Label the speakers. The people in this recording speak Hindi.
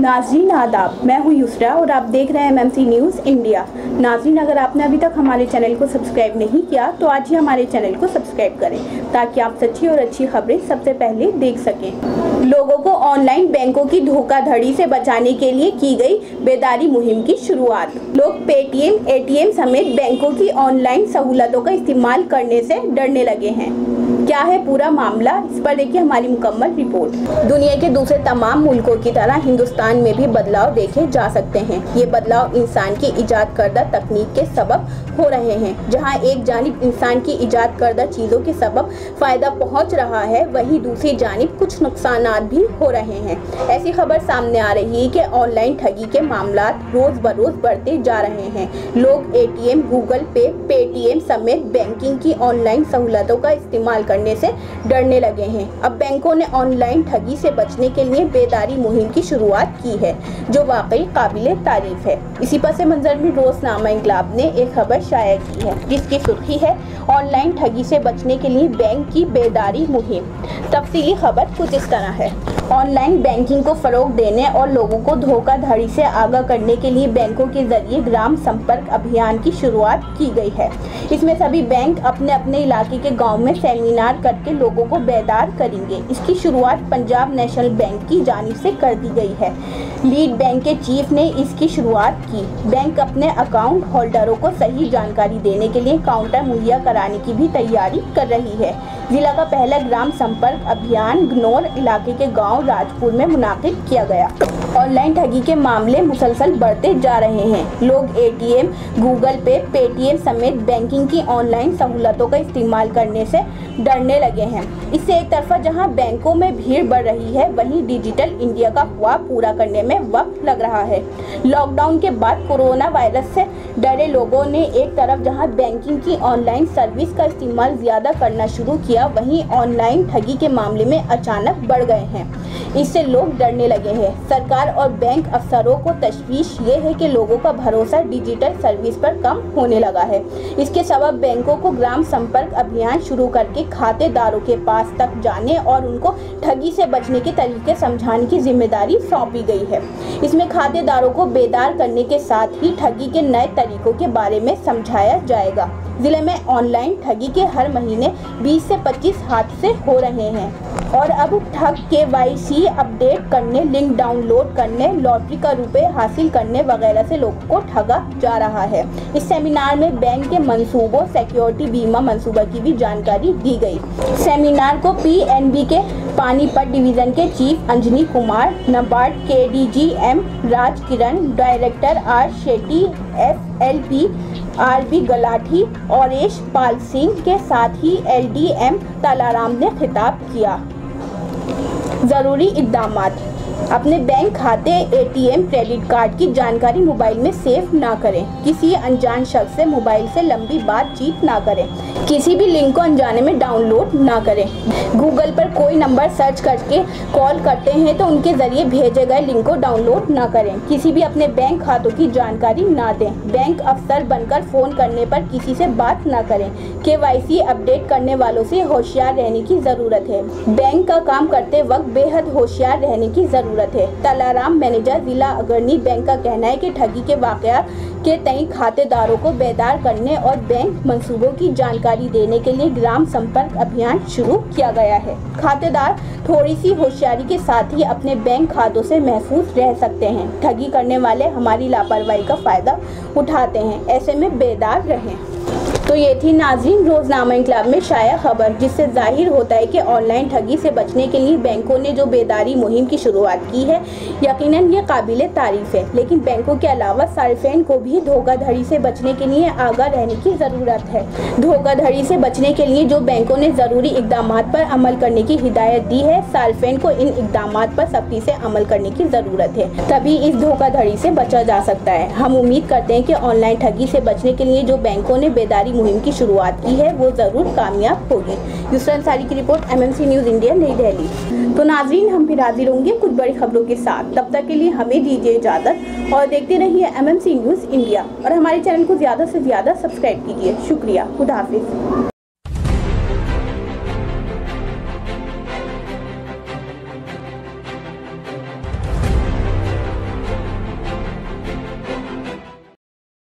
Speaker 1: नाज़रीन आदाब, मैं हूँ युसरा और आप देख रहे हैं एमएमसी न्यूज़ इंडिया। नाज़रीन, अगर आपने अभी तक हमारे चैनल को सब्सक्राइब नहीं किया तो आज ही हमारे चैनल को सब्सक्राइब करें ताकि आप सच्ची और अच्छी खबरें सबसे पहले देख सकें। लोगों को ऑनलाइन बैंकों की धोखाधड़ी से बचाने के लिए की गई बेदारी मुहिम की शुरुआत। लोग पेटीएम, एटीएम समेत बैंकों की ऑनलाइन सहूलतों का इस्तेमाल करने से डरने लगे हैं। क्या है पूरा मामला, इस पर देखिए हमारी मुकम्मल रिपोर्ट। दुनिया के दूसरे तमाम मुल्कों की तरह हिंदुस्तान में भी बदलाव देखे जा सकते हैं। ये बदलाव इंसान की इजाद करदा तकनीक के सबब हो रहे हैं। जहां एक जानिब इंसान की इजाद करदा चीज़ों के सबब फ़ायदा पहुंच रहा है, वहीं दूसरी जानिब कुछ नुकसानात भी हो रहे हैं। ऐसी खबर सामने आ रही है कि ऑनलाइन ठगी के मामलात रोज़ बरोज़ बढ़ते जा रहे हैं। लोग एटीएम, गूगल पे, पेटीएम समेत बैंकिंग की ऑनलाइन सहूलतों का इस्तेमाल करने से डरने लगे हैं। अब बैंकों ने ऑनलाइन ठगी से बचने के लिए बेदारी मुहिम की शुरुआत की है, जो वाकई काबिले तारीफ है। इसी पस मंजर में रोज़नामा इंकलाब ने एक खबर शाया की है, जिसकी सुर्खी है ऑनलाइन ठगी से बचने के लिए बैंक की बेदारी मुहिम। तफसीली खबर कुछ इस तरह है। ऑनलाइन बैंकिंग को फ़रोग देने और लोगों को धोखाधड़ी से आगाह करने के लिए बैंकों के जरिए ग्राम संपर्क अभियान की शुरुआत की गई है। इसमें सभी बैंक अपने अपने इलाके के गांव में सेमिनार करके लोगों को बेदार करेंगे। इसकी शुरुआत पंजाब नेशनल बैंक की जानिब से कर दी गई है। लीड बैंक के चीफ ने इसकी शुरुआत की। बैंक अपने अकाउंट होल्डरों को सही जानकारी देने के लिए काउंटर मुहैया कराने की भी तैयारी कर रही है। जिला का पहला ग्राम संपर्क अभियान गनौर इलाके के गांव राजपुर में मुनाकिद किया गया। ऑनलाइन ठगी के मामले मुसलसल बढ़ते जा रहे हैं। लोग एटीएम, गूगल पे, पेटीएम समेत बैंकिंग की ऑनलाइन सहूलतों का इस्तेमाल करने से डरने लगे हैं। इससे एक तरफा जहां बैंकों में भीड़ बढ़ रही है, वहीं डिजिटल इंडिया का ख्वाब पूरा करने में वक्त लग रहा है। लॉकडाउन के बाद कोरोना वायरस से डरे लोगों ने एक तरफ जहां बैंकिंग की ऑनलाइन सर्विस का इस्तेमाल ज़्यादा करना शुरू किया, वहीं ऑनलाइन ठगी के मामले में अचानक बढ़ गए हैं। इससे लोग डरने लगे हैं। सरकार और बैंक अफसरों को तशवीश ये है कि लोगों का भरोसा डिजिटल सर्विस पर कम होने लगा है। इसके सबब बैंकों को ग्राम संपर्क अभियान शुरू करके खातेदारों के पास तक जाने और उनको ठगी से बचने के तरीके समझाने की जिम्मेदारी सौंपी गई है। इसमें खातेदारों को बेदार करने के साथ ही ठगी के नए तरीकों के बारे में समझाया जाएगा। जिले में ऑनलाइन ठगी के हर महीने 20 से 25 हादसे हो रहे हैं और अब ठग KYC अपडेट करने, लिंक डाउनलोड करने, लॉटरी का रुपए हासिल करने वगैरह से लोगों को ठगा जा रहा है। इस सेमिनार में बैंक के मंसूबों, सिक्योरिटी, बीमा मंसूबा की भी जानकारी दी गई। सेमिनार को PNB के पानीपत डिवीज़न के chief Anjani Kumar, NABARD KDG M Raj Kiran, director R Shetty, FLP RB Galathi, औरेश पाल सिंह के साथ ही LDM तालाराम ने खिताब किया। ज़रूरी इक़दामात: अपने बैंक खाते, एटीएम, क्रेडिट कार्ड की जानकारी मोबाइल में सेव ना करें। किसी अनजान शख्स से मोबाइल से लंबी बातचीत ना करें। किसी भी लिंक को अनजाने में डाउनलोड ना करें। गूगल पर कोई नंबर सर्च करके कॉल करते हैं तो उनके ज़रिए भेजे गए लिंक को डाउनलोड ना करें। किसी भी अपने बैंक खातों की जानकारी ना दें। बैंक अफसर बनकर फ़ोन करने पर किसी से बात ना करें। KYC अपडेट करने वालों से होशियार रहने की ज़रूरत है। बैंक का काम करते वक्त बेहद होशियार रहने की ज़रूरत है। तालाराम मैनेजर जिला अग्रणी बैंक का कहना है कि ठगी के वाक़यात के तय खातेदारों को बेदार करने और बैंक मंसूबों की जानकारी देने के लिए ग्राम संपर्क अभियान शुरू किया गया है। खातेदार थोड़ी सी होशियारी के साथ ही अपने बैंक खातों से महफूज रह सकते हैं। ठगी करने वाले हमारी लापरवाही का फ़ायदा उठाते हैं, ऐसे में बेदार रहें। तो ये थी नाज़रीन रोज़नामा इंकलाब में शाया खबर, जिससे जाहिर होता है कि ऑनलाइन ठगी से बचने के लिए बैंकों ने जो बेदारी मुहिम की शुरुआत की है, यकीनन ये काबिले तारीफ़ है। लेकिन बैंकों के अलावा सार्फिन को भी धोखाधड़ी से बचने के लिए आगाह रहने की ज़रूरत है। धोखाधड़ी से बचने के लिए जो बैंकों ने ज़रूरी इक़दामात पर अमल करने की हिदायत दी है, सार्फिन को इन इक़दामात पर सख्ती से अमल करने की ज़रूरत है, तभी इस धोखाधड़ी से बचा जा सकता है। हम उम्मीद करते हैं कि ऑनलाइन ठगी से बचने के लिए जो बैंकों ने बेदारी मुहिम की शुरुआत की है, वो ज़रूर कामयाब होगी। युसरा अंसारी की रिपोर्ट, MMC न्यूज़ इंडिया, नई दिल्ली। तो नाज़रीन, हम फिर हाजिर होंगे कुछ बड़ी खबरों के साथ। तब तक के लिए हमें दीजिए इजाज़त और देखते रहिए MMC न्यूज़ इंडिया और हमारे चैनल को ज़्यादा से ज़्यादा सब्सक्राइब कीजिए। शुक्रिया। खुदा हाफिज़।